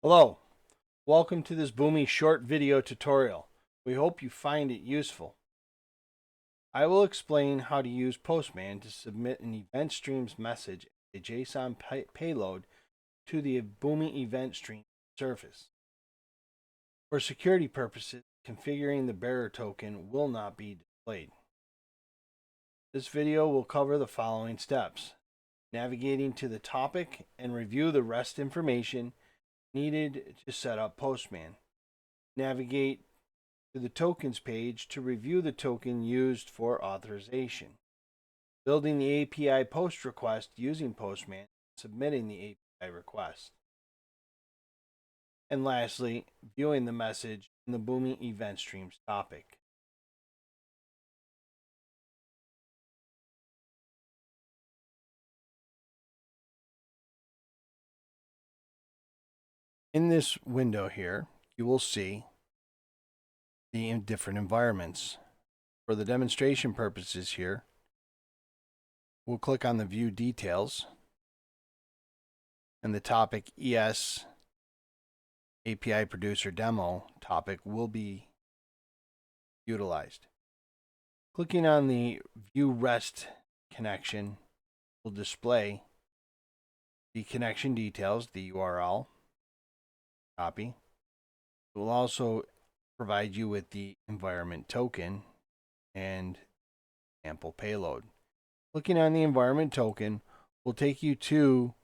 Hello, welcome to this Boomi short video tutorial. We hope you find it useful. I will explain how to use PostMan to submit an Event Streams message, a JSON payload, to the Boomi Event Streams service. For security purposes, configuring the bearer token will not be displayed. This video will cover the following steps: navigating to the topic and review the REST information needed to set up PostMan. Navigate to the tokens page to review the token used for authorization. Building the API post request using PostMan, submitting the API request. And lastly, viewing the message in the Boomi Event Streams topic. In this window here, you will see the different environments. For the demonstration purposes here, we'll click on the View Details, and the topic ES API Producer Demo topic will be utilized. Clicking on the View REST connection will display the connection details, the URL, copy. It will also provide you with the environment token and sample payload. Clicking on the environment token will take you to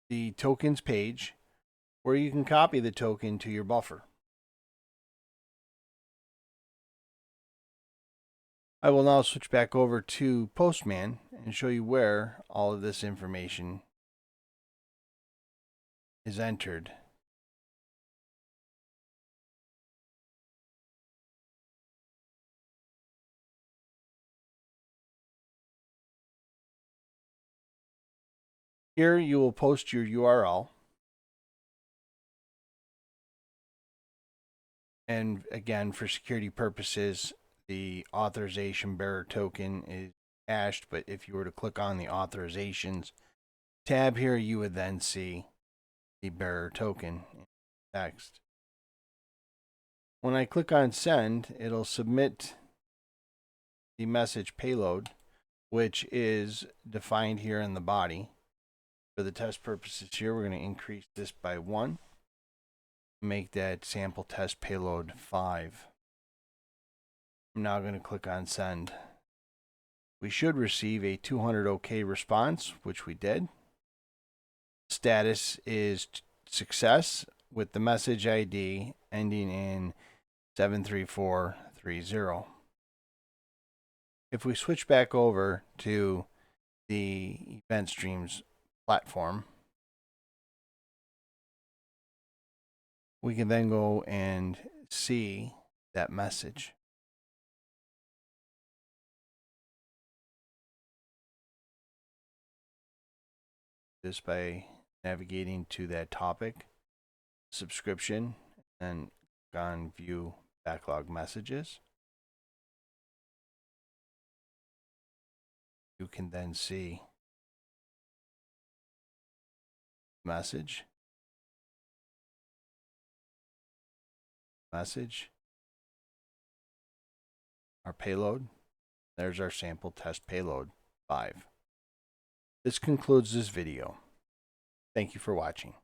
the tokens page where you can copy the token to your buffer. I will now switch back over to PostMan and show you where all of this information is entered. Here you will post your URL. And again, for security purposes, the authorization bearer token is hashed, but if you were to click on the authorizations tab here, you would then see the bearer token in text. When I click on send, it'll submit the message payload, which is defined here in the body. For the test purposes here, we're going to increase this by 1. Make that sample test payload 5. I'm now going to click on send. We should receive a 200 OK response, which we did. Status is success with the message ID ending in 73430. If we switch back over to the Event Streams platform, we can then go and see that message. This by navigating to that topic, subscription, and on view backlog messages. You can then see message, our payload. There's our sample test payload 5. This concludes this video. Thank you for watching.